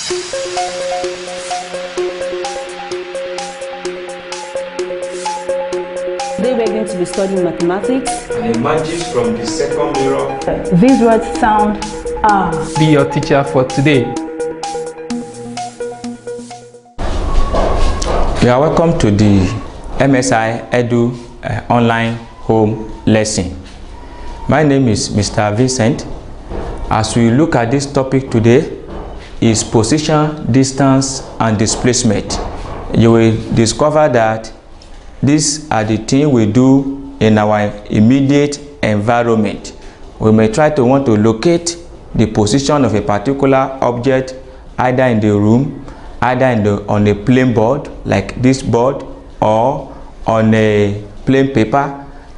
Today we're going to be studying mathematics and emerges from the second mirror. These words sound Be your teacher for today. You are welcome to the MSI Edu online home lesson. My name is Mr. Vincent. As we look at this topic today is position, distance and displacement. You will discover that these are the things we do in our immediate environment. We may try to want to locate the position of a particular object either in the room, either on a plain board like this board, or on a plain paper,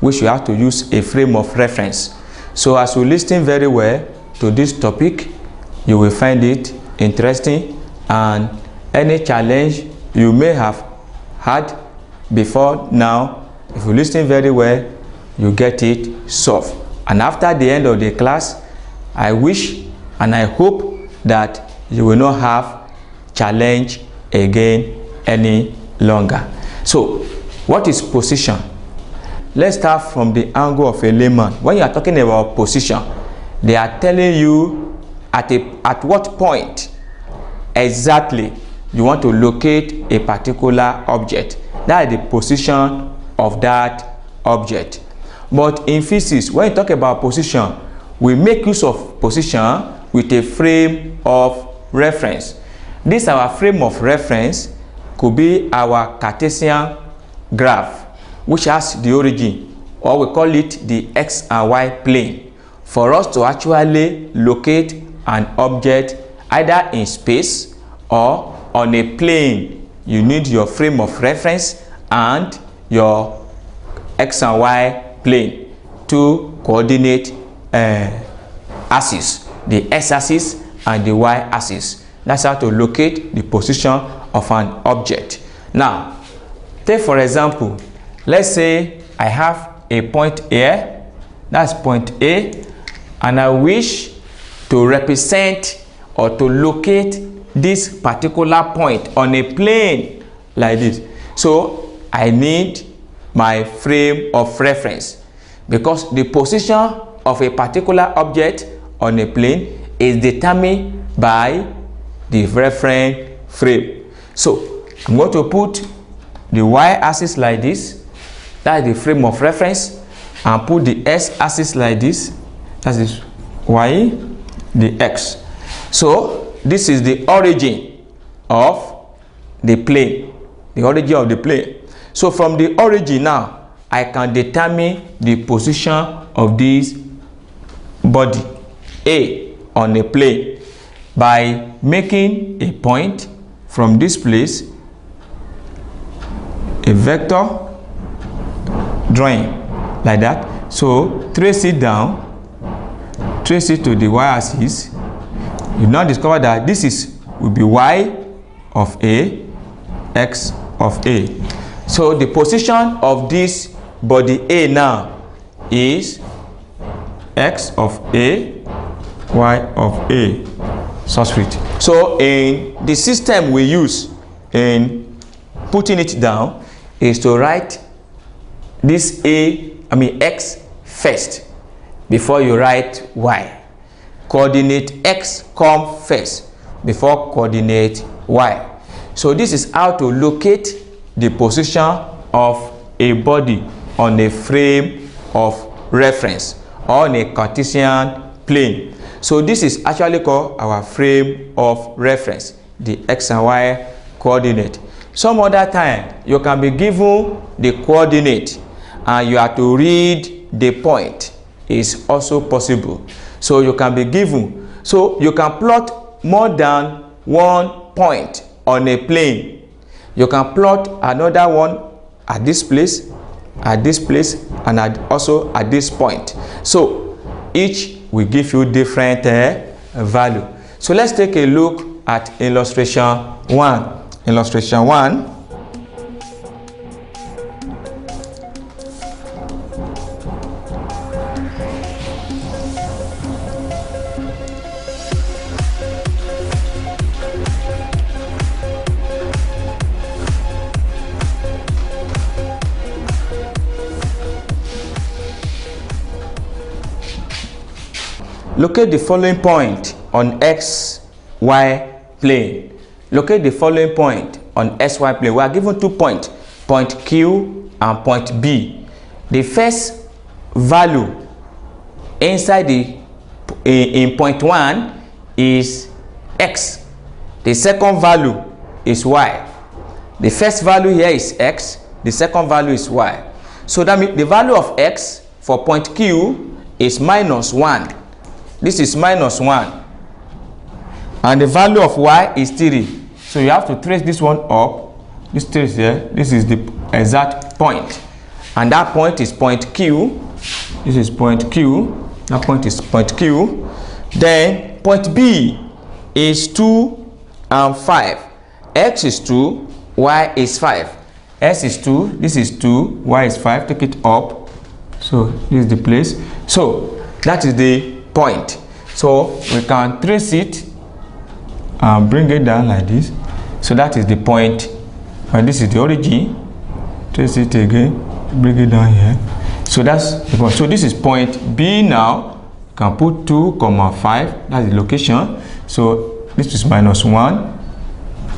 which you have to use a frame of reference. So as you listen very well to this topic, you will find it interesting, and any challenge you may have had before now, if you listen very well, you get it solved. And after the end of the class, I wish and I hope that you will not have challenge again any longer. So what is position? Let's start from the angle of a layman. When you are talking about position, they are telling you at what point exactly you want to locate a particular object. That is the position of that object. But in physics, when you talk about position, we make use of position with a frame of reference. This our frame of reference could be our Cartesian graph, which has the origin, or we call it the x and y plane, for us to actually locate an object either in space or on a plane. You need your frame of reference and your x and y plane to coordinate axis, the x-axis and the y-axis. That's how to locate the position of an object. Now, take for example, let's say I have a point here, that's point A, and I wish to represent or to locate this particular point on a plane like this. So I need my frame of reference, because the position of a particular object on a plane is determined by the reference frame. So I'm going to put the y-axis like this, that is the frame of reference, and put the x-axis like this, that is y, the x. So this is the origin of the plane, the origin of the plane. So from the origin now, I can determine the position of this body A on a plane by making a point from this place, a vector drawing like that. So trace it down, trace it to the y-axis. You now discover that this will be y of A, x of A. So the position of this body A now is x of A, y of A, subscript. So in the system we use in putting it down is to write this x first before you write y. Coordinate x come first before coordinate y. So this is how to locate the position of a body on a frame of reference or on a Cartesian plane. So this is actually called our frame of reference, the x and y coordinate. Some other time you can be given the coordinate and you have to read the point. Is also possible. So you can be given, so you can plot more than one point on a plane. You can plot another one at this place, and also at this point. So each will give you different value. So let's take a look at illustration 1. Illustration 1. locate the following point on xy plane. Locate the following point on xy plane. We are given 2 points, point Q and point B. The first value inside the in point 1 is x. The second value is y. The first value here is x. The second value is y. So that means the value of x for point Q is -1. This is -1. And the value of y is 3. So you have to trace this one up. This trace here. This is the exact point. And that point is point Q. This is point Q. That point is point Q. Then point B is 2 and 5. X is 2, y is 5. S is 2, this is 2, y is 5. Take it up. So this is the place. So that is the point. So we can trace it and bring it down like this. So that is the point. And this is the origin. Trace it again. Bring it down here. So that's the point. So this is point B now. You can put 2, 5. That's the location. So this is -1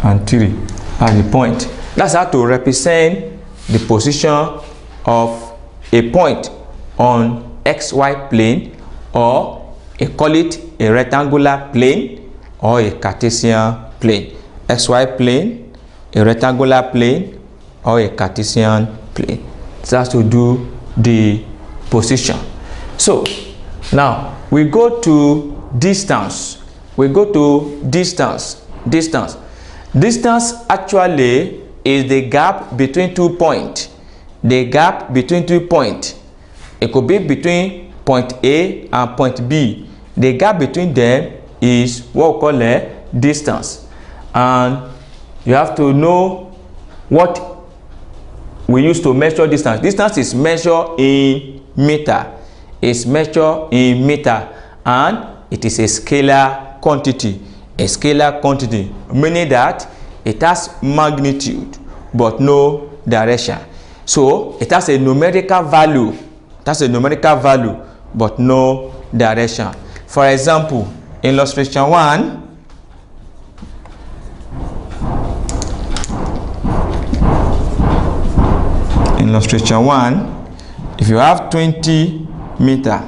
and 3. That's the point. That's how to represent the position of a point on xy plane, or call it a rectangular plane or a Cartesian plane. Xy plane, a rectangular plane, or a Cartesian plane. That's to do the position. So now we go to distance. We go to distance. Distance actually is the gap between 2 points. The gap between 2 points. It could be between point A and point B. The gap between them is what we call a distance. And you have to know what we use to measure distance. Distance is measured in meter. It's measured in meter, and it is a scalar quantity. A scalar quantity, meaning that it has magnitude but no direction. So it has a numerical value. It has a numerical value but no direction. For example, in illustration 1, if you have 20 meter,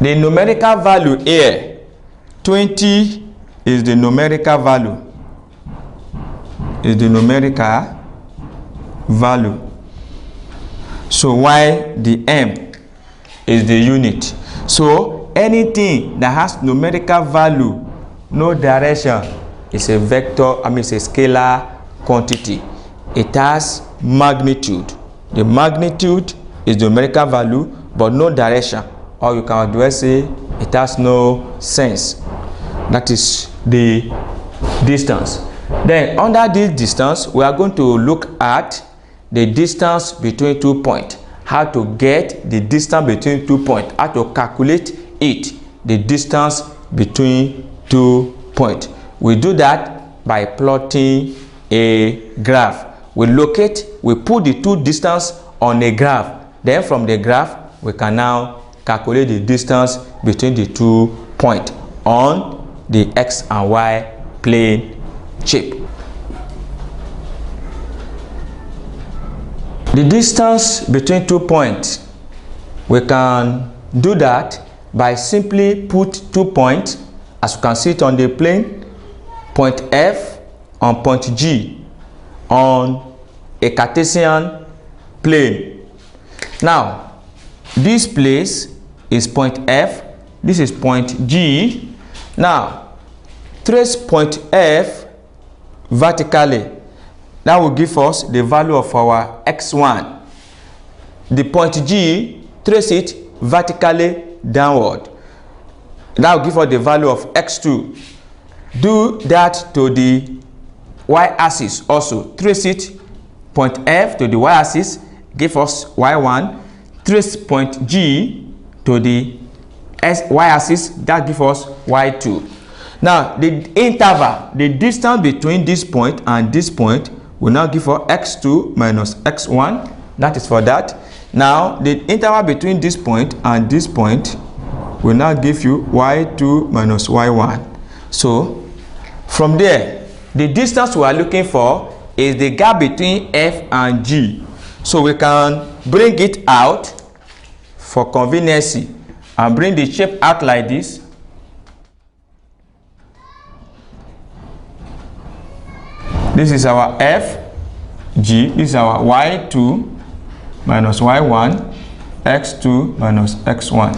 the numerical value here, 20 is the numerical value. So while the m is the unit. So anything that has numerical value, no direction, is a vector. It's a scalar quantity. It has magnitude. The magnitude is the numerical value but no direction, or you can do say it has no sense. That is the distance. Then under this distance, we are going to look at the distance between 2 points. How to get the distance between 2 points. How to calculate it, the distance between 2 points. We do that by plotting a graph. We put the two distance on a graph. Then from the graph, we can now calculate the distance between the 2 points on the x and y plane shape. The distance between 2 points, we can do that by simply put 2 points, as you can see it on the plane, point F and point G on a Cartesian plane. Now, this place is point F, this is point G. Now, trace point F vertically. That will give us the value of our x1. The point G, trace it vertically downward. That will give us the value of x2. Do that to the y-axis also. Trace it, point F to the y-axis, give us y1. Trace point G to the y-axis, that gives us y2. Now, the interval, the distance between this point and this point, will now give us x2 minus x1. That is for that. Now, the interval between this point and this point will now give you y2 minus y1. So from there, the distance we are looking for is the gap between F and G. So we can bring it out for convenience and bring the shape out like this. This is our F, G, this is our y2 minus y1, x2 minus x1.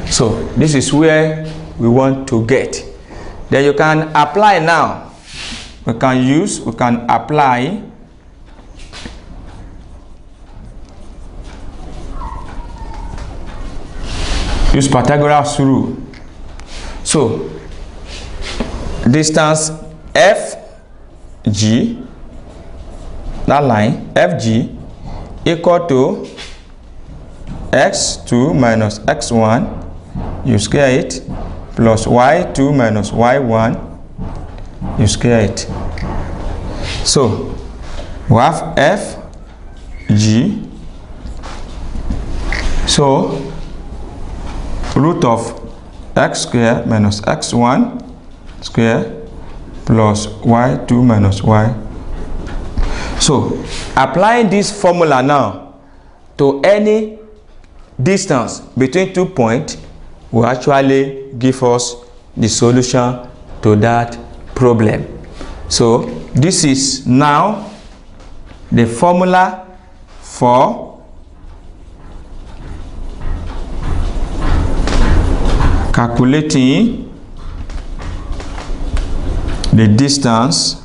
So this is where we want to get. Then you can apply now. We can apply use Pythagoras rule. So distance FG, that line FG equal to x2 minus x1, you square it, plus y2 minus y1, you square it. So we have FG, so root of x square minus x1 square plus y2 minus y. So applying this formula now to any distance between 2 points will actually give us the solution to that problem. So this is now the formula for calculating the distance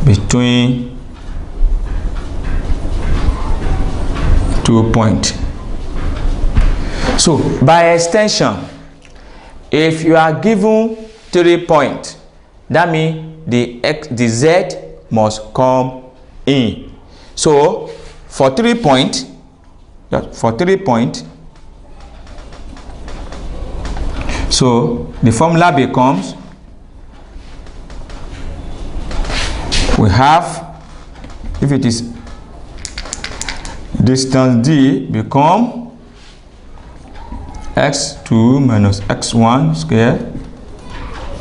between 2 points. So by extension, if you are given 3 points, that means the z must come in. So for 3 points, so the formula becomes, we have, if it is distance d, become x2 minus x1 square,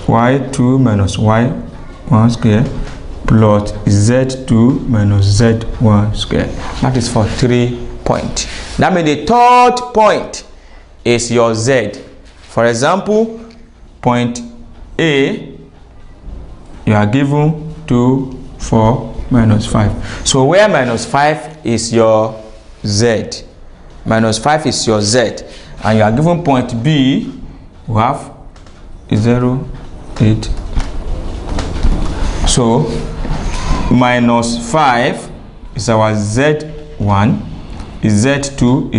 y2 minus y1 square, plus z2 minus z1 square. That is for 3 points. That means the third point is your z. For example, point A, you are given 2, 4, minus 5. So where minus 5 is your z, minus 5 is your z, and you are given point B, you have 0, 8. So minus 5 is our z1, z2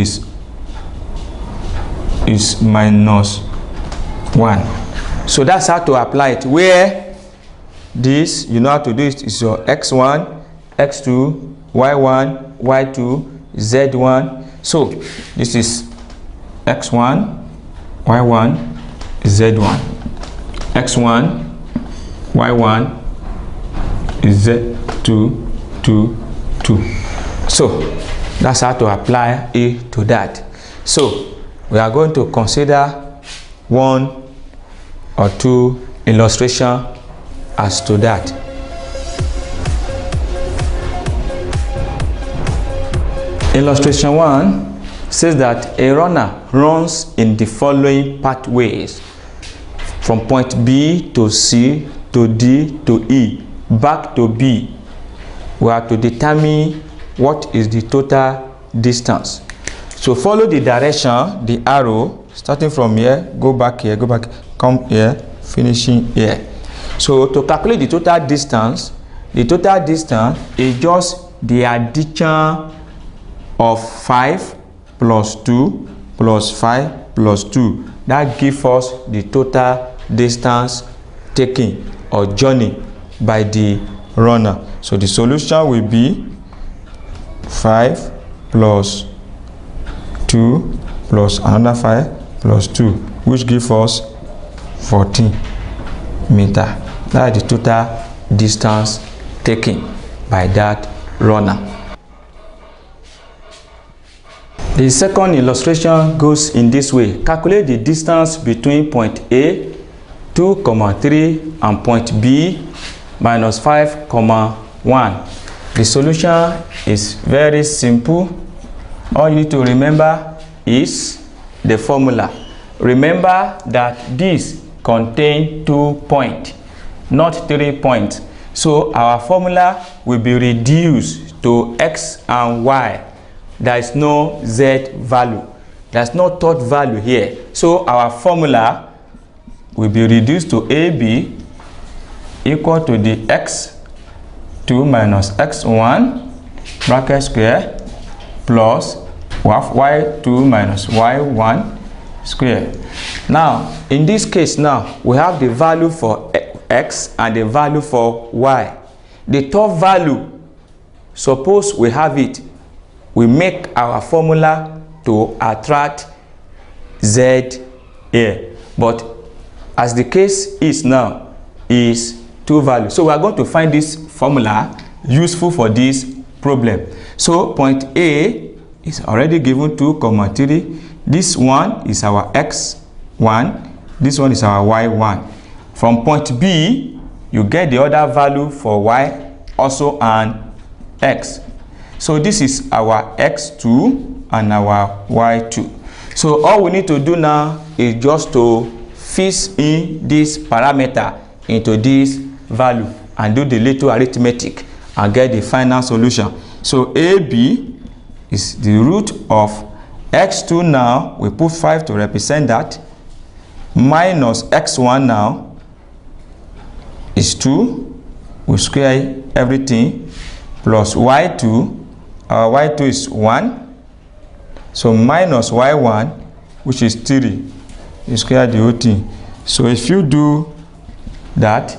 is minus 1. So that's how to apply it. Where this, you know how to do it, is your x1, x2, y1, y2, z1. So this is x1, y1, z1. x1, y1, z2, 2, 2. So that's how to apply it to that. So we are going to consider 1 or 2 illustration as to that. Illustration 1 says that a runner runs in the following pathways: from point B to C to D to E, back to B. We have to determine what is the total distance. So follow the direction, the arrow, starting from here, go back here, come here, finishing here. So to calculate the total distance is just the addition of 5 plus 2 plus 5 plus 2. That gives us the total distance taken or journey by the runner. So the solution will be 5 plus 2 plus another 5 plus 2, which gives us 14 meters. That is the total distance taken by that runner. The second illustration goes in this way. Calculate the distance between point A 2, 3 and point B minus 5, 1. The solution is very simple. All you need to remember is the formula. Remember that this contains 2 points, not 3 points. So our formula will be reduced to x and y. There is no z value. There is no third value here. So our formula will be reduced to AB equal to the x2 minus x1 bracket square plus y2 minus y1 square. Now, in this case now, we have the value for x and the value for y. The third value, suppose we have it, we make our formula to attract z here. But as the case is now, is 2 values. So we are going to find this formula useful for this problem. So point A is already given 2, 3. This one is our x1. This one is our y1. From point B, you get the other value for y also and x. So this is our x2 and our y2. So all we need to do now is just to fix in this parameter into this value and do the little arithmetic and get the final solution. So AB is the root of x2 now, we put 5 to represent that, minus x1 now is 2, we square everything, plus y2, our y2 is 1, so minus y1, which is 3, you square the whole thing. So if you do that,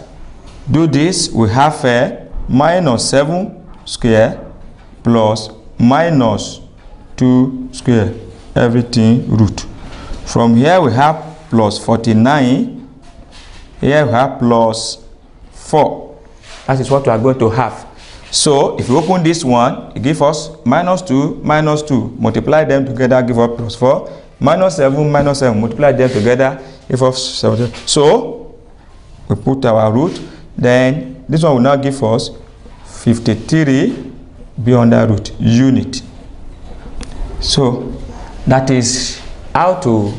do this, we have a minus 7 square plus minus 2 square, everything root. From here we have plus 49, here we have plus 4. That is what we are going to have. So if you open this one, it gives us minus 2, minus 2. Multiply them together, give us plus 4. Minus 7, minus 7. Multiply them together, give us 7. So we put our root. Then this one will now give us 53 beyond the root unit. So that is how to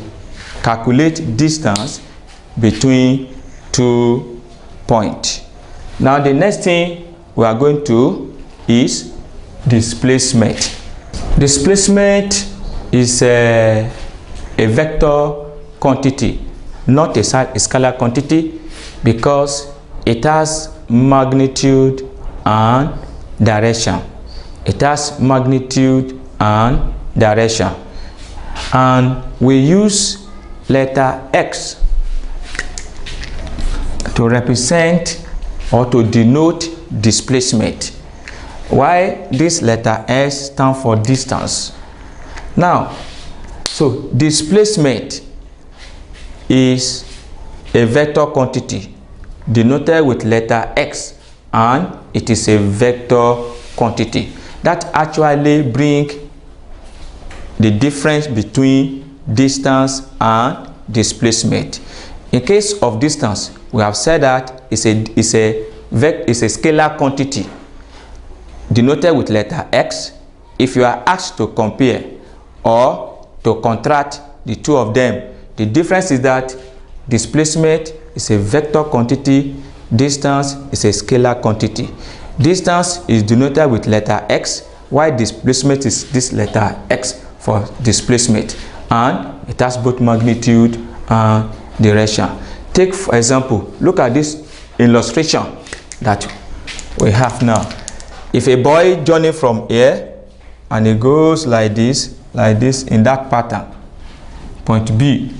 calculate distance between 2 points. Now the next thing we are going to is displacement. Displacement is a vector quantity, not a scalar quantity, because it has magnitude and direction. It has magnitude and direction. And we use letter X to represent or to denote displacement, while this letter S stands for distance. Now, so displacement is a vector quantity denoted with letter X, and it is a vector quantity that actually brings the difference between distance and displacement. In case of distance, we have said that it's a scalar quantity denoted with letter X. If you are asked to compare or to contrast the two of them, the difference is that displacement is a vector quantity, distance is a scalar quantity. Distance is denoted with letter X, while displacement is this letter X for displacement, and it has both magnitude and direction. Take for example, look at this illustration that we have now. If a boy journey from here and he goes like this in that pattern, point B,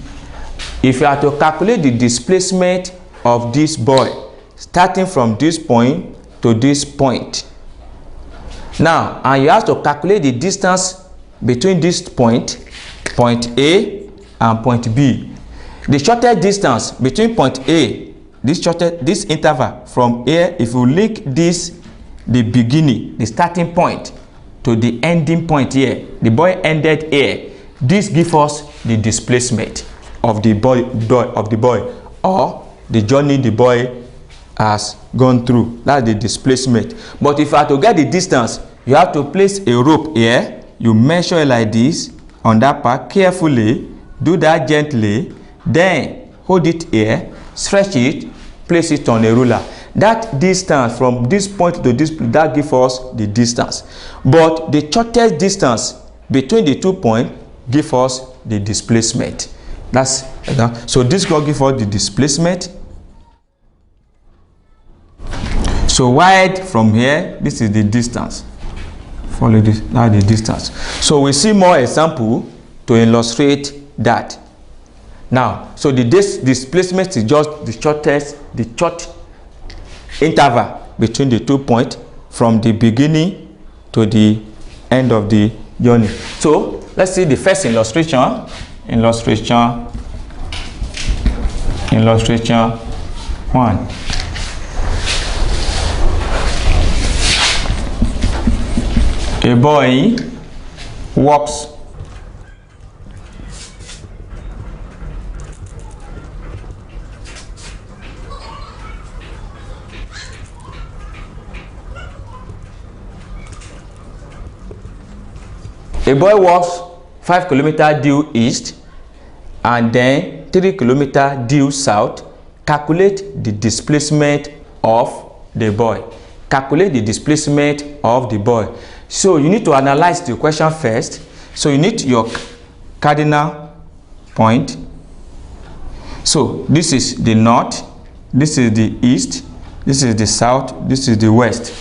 if you are to calculate the displacement of this boy starting from this point to this point, now, and you have to calculate the distance between this point A and point B. The shortest distance between point A, this interval from here, if you link this, the beginning, the starting point, to the ending point here. The boy ended here. This gives us the displacement of the boy, or the journey the boy has gone through. That's the displacement. But if you are to get the distance, you have to place a rope here. You measure it like this on that part carefully. Do that gently. Then hold it here, stretch it, place it on a ruler. That distance from this point to this, that gives us the distance. But the shortest distance between the 2 points gives us the displacement. That's so this will give us the displacement. So wide from here, this is the distance. Follow this, that's the distance. So we see more example to illustrate that. Now, so the displacement is just the short interval between the 2 points from the beginning to the end of the journey. So let's see the first illustration. Illustration 1. A boy walks A boy walks 5 kilometers due east and then 3 kilometers due south. Calculate the displacement of the boy. Calculate the displacement of the boy. So you need to analyze the question first. So you need your cardinal point. So this is the north, this is the east, this is the south, this is the west.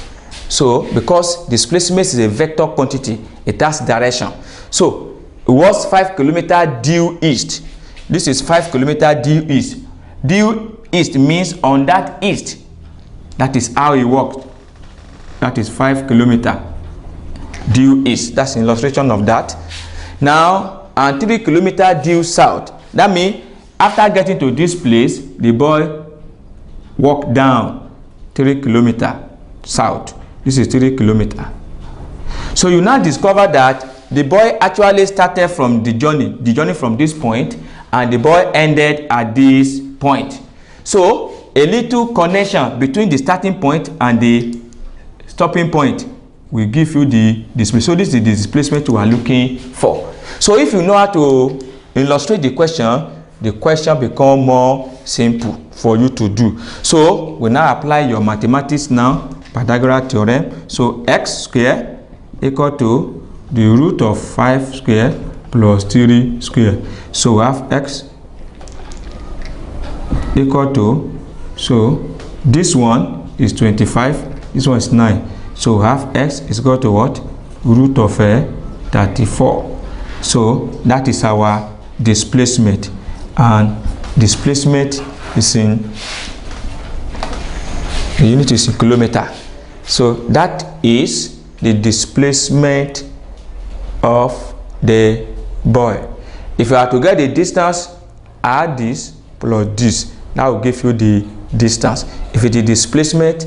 So because displacement is a vector quantity, it has direction. So it was 5 kilometers due east. This is 5 kilometers due east. Due east means on that east. That is how it works. That is 5 kilometers due east. That's an illustration of that. Now, and 3 kilometers due south. That means after getting to this place, the boy walked down 3 kilometers south. This is 3 kilometers. So you now discover that the boy actually started from the journey from this point, and the boy ended at this point. So a little connection between the starting point and the stopping point will give you the displacement. So this is the displacement we are looking for. So if you know how to illustrate the question becomes more simple for you to do. So we now apply your mathematics now, Pythagoras theorem. So x squared equal to the root of 5 squared plus 3 squared. So we have x equal to, so this one is 25, this one is 9. So we have x is equal to what? Root of 34. So that is our displacement, and displacement is in, the unit is in kilometer. So that is the displacement of the boy. If you are to get the distance, add this plus this, that will give you the distance. If it is displacement,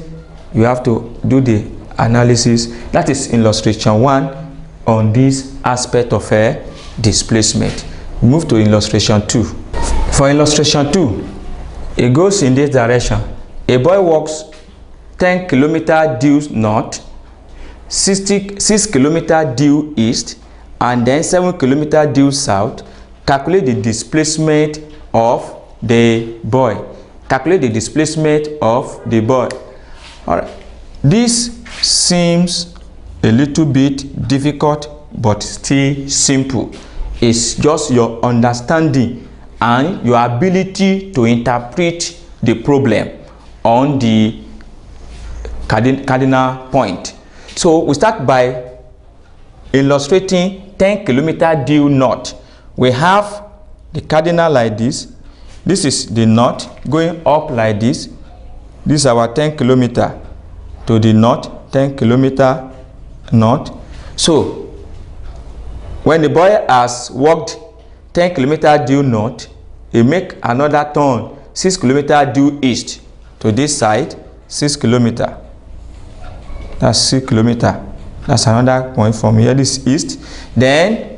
you have to do the analysis. That is illustration 1 on this aspect of a displacement. Move to illustration 2. For illustration 2, it goes in this direction. A boy walks 10 kilometers due north, 6 kilometers due east, and then 7 kilometers due south. Calculate the displacement of the boy. Calculate the displacement of the boy. All right. This seems a little bit difficult, but still simple. It's just your understanding and your ability to interpret the problem on the cardinal point. So we start by illustrating 10 kilometers due north. We have the cardinal like this. This is the north going up like this. This is our 10 kilometers to the north, 10 kilometers north. So when the boy has walked 10 kilometers due north, he make another turn 6 kilometers due east to this side, 6 kilometers. That's 6 kilometers. That's another point from here. This is east. Then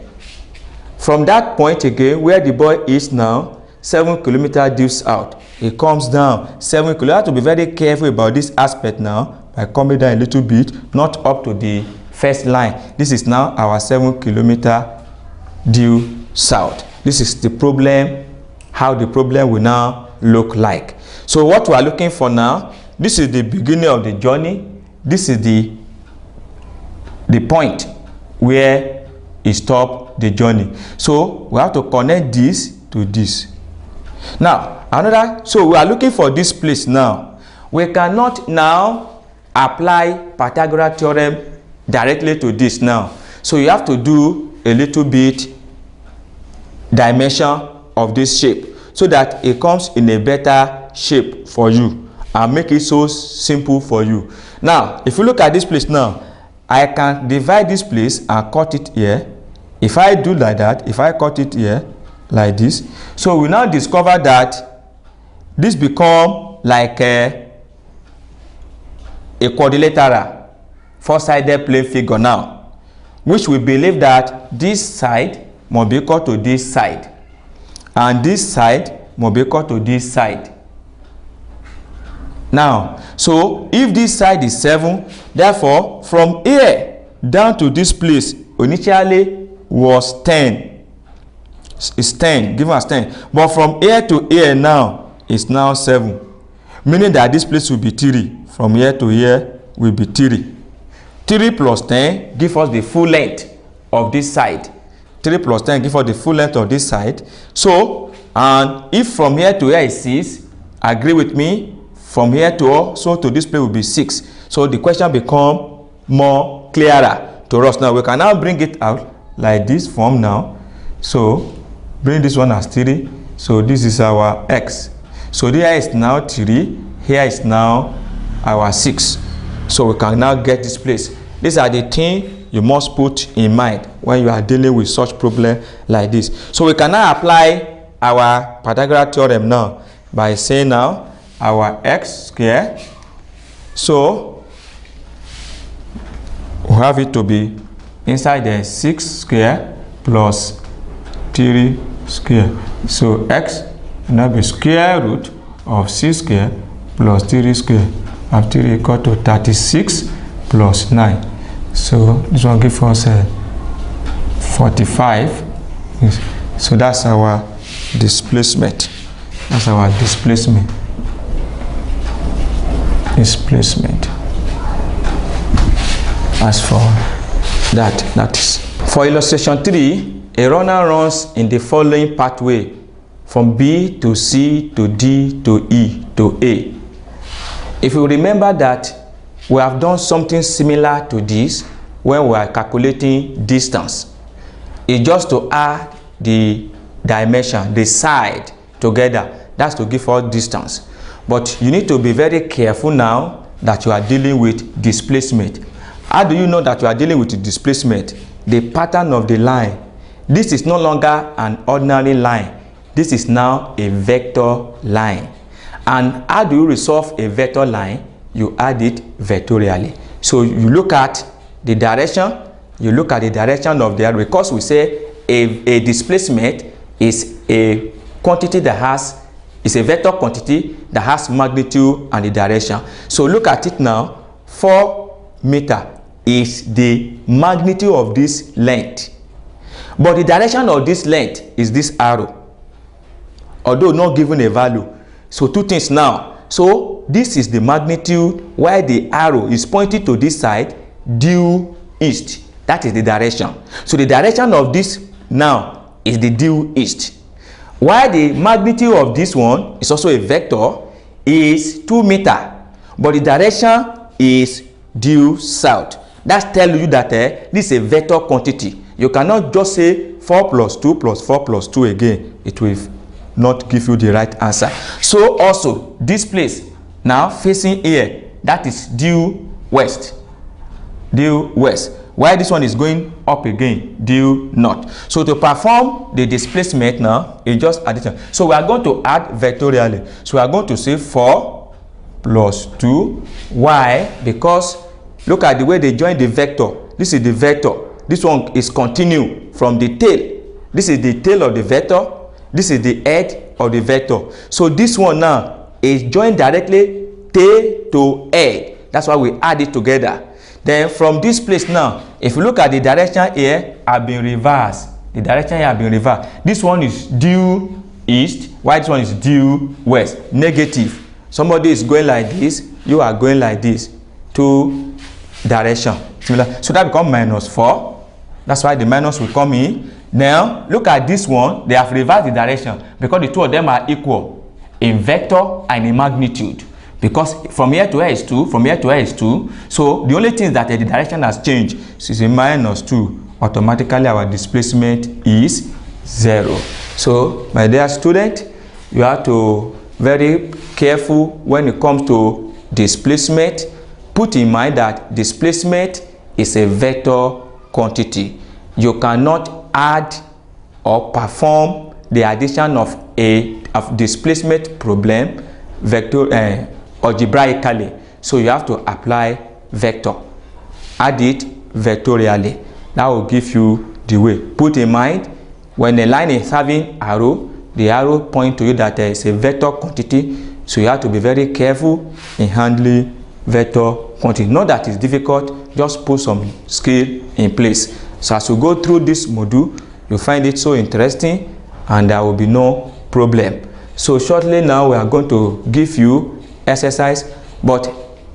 from that point again, where the boy is now, 7 kilometers due south. It comes down 7 kilometers. You have to be very careful about this aspect now by coming down a little bit, not up to the first line. This is now our 7 kilometers due south. This is the problem, how the problem will now look like. So what we are looking for now, this is the beginning of the journey. This is the point where it stopped the journey. So we have to connect this to this. Now so we are looking for this place now. We cannot now apply Pythagoras theorem directly to this now. So you have to do a little bit dimension of this shape so that it comes in a better shape for you and make it so simple for you. Now if you look at this place now, I can divide this place and cut it here. If I do like that, if I cut it here like this, so we now discover that this become like a quadrilateral four-sided plane figure now, which we believe that this side must be equal to this side and this side must be equal to this side. Now so if this side is 7, therefore from here down to this place initially was 10. It's 10, given as 10, but from here to here now is now 7, meaning that this place will be 3. From here to here will be 3. 3 plus 10 give us the full length of this side. 3 plus 10 give us the full length of this side. So and if from here to here is 6, agree with me, from here to also to this place will be 6. So the question become more clearer to us. Now we can now bring it out like this form now. So bring this one as 3. So this is our x. So here is now 3. Here is now our 6. So we can now get this place. These are the things you must put in mind when you are dealing with such problem like this. So we can now apply our Pythagoras theorem now by saying now our x square. So we have it to be inside the 6 square plus 3 square. So x will now be square root of 6 square plus 3 square, and 3 equal to 36 plus 9. So this one gives us 45. So that's our displacement. That's our displacement. As for that is for illustration 3, a runner runs in the following pathway from B to C to D to E to A. If you remember that we have done something similar to this when we are calculating distance, it's just to add the dimension, the side together. That's to give us distance. But you need to be very careful now that you are dealing with displacement. How do you know that you are dealing with displacement? The pattern of the line. This is no longer an ordinary line. This is now a vector line. And how do you resolve a vector line? You add it vectorially. So you look at the direction, you look at the direction of the arrow, because we say a displacement is a quantity that has, is a vector quantity that has magnitude and the direction. So look at it now. 4 meters is the magnitude of this length, but the direction of this length is this arrow, although not given a value. So two things now. So this is the magnitude, while the arrow is pointing to this side due east. That is the direction. So the direction of this now is the due east, while the magnitude of this one is also a vector, is 2 meters, but the direction is due south. That tells you that this is a vector quantity. You cannot just say 4 plus 2 plus 4 plus 2 again. It will not give you the right answer. So also this place now facing here, that is due west. Due west. While this one is going up again, due north. So to perform the displacement now, it's just addition. So we are going to add vectorially. So we are going to say 4 plus 2. Why? Because look at the way they join the vector. this is the vector. This one is continue from the tail. This is the tail of the vector. This is the head of the vector. So this one now is joined directly tail to head. That's why we add it together. Then from this place now, if you look at the direction here, have been reversed. The direction here have been reversed. This one is due east, while this one is due west. Negative. Somebody is going like this, you are going like this. Two direction. Similar. So that becomes -4. That's why the minus will come in. Now look at this one. They have reversed the direction because the two of them are equal in vector and in magnitude. Because from here to here is 2, from here to here is 2. So the only thing is that the direction has changed. So it's a -2. Automatically our displacement is 0. So my dear student, you have to very careful when it comes to displacement. Put in mind that displacement is a vector quantity. You cannot add or perform the addition of a displacement problem vector algebraically. So you have to apply vector. Add it vectorially. That will give you the way. Put in mind, when a line is having arrow, the arrow point to you that there is a vector quantity. So you have to be very careful in handling vector quantity. Not that it's difficult, just put some skill in place. So as you go through this module, you find it so interesting and there will be no problem. So shortly now we are going to give you exercise, but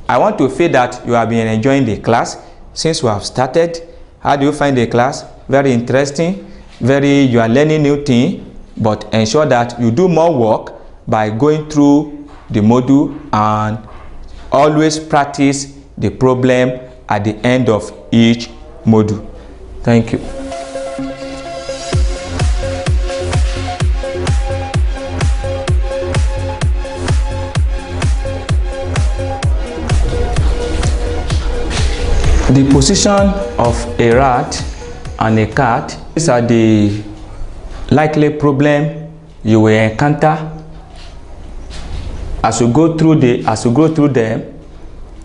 I want to feel that you have been enjoying the class since we have started. How do you find the class? Very interesting. You are learning new things, but ensure that you do more work by going through the module and always practice the problem at the end of each module. Thank you. The position of a rat and a cat, these are the likely problem you will encounter. As you go through them,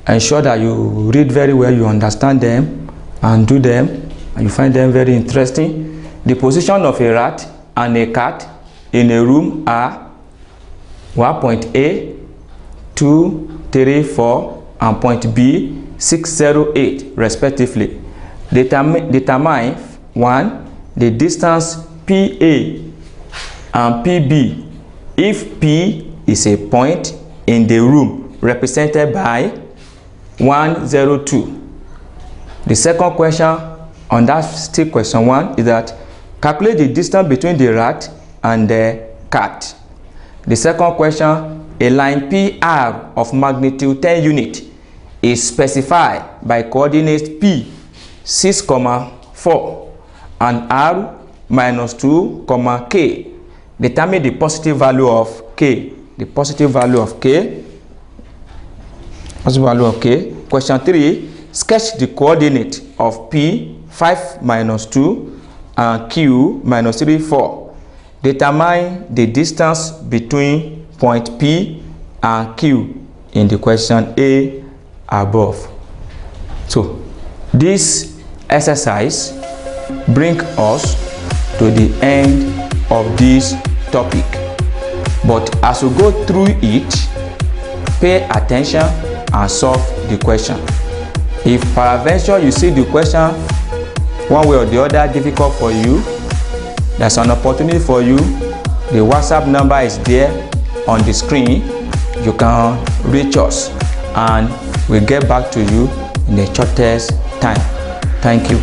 ensure that you read very well, you understand them and do them, and you find them very interesting. The position of a rat and a cat in a room are 1 point A, 2, 3, 4, and point B, 6, 0, 8 respectively. Determine 1. The distance PA and PB if P is a point in the room represented by 1, 0, 2. The second question on that still question 1 is that calculate the distance between the rat and the cat. The second question, a line PR of magnitude 10 unit is specified by coordinates P 6, 4 and R -2, K. Determine the positive value of K. The positive value of K. Question 3, sketch the coordinate of P 5 -2 and Q -3, 4. Determine the distance between point P and Q in the question A above. So this exercise brings us to the end of this topic, but as you go through it, pay attention and solve the question. If peradventure you see the question one way or the other difficult for you, there's an opportunity for you. The WhatsApp number is there on the screen. You can reach us and we'll get back to you in the shortest time. Thank you.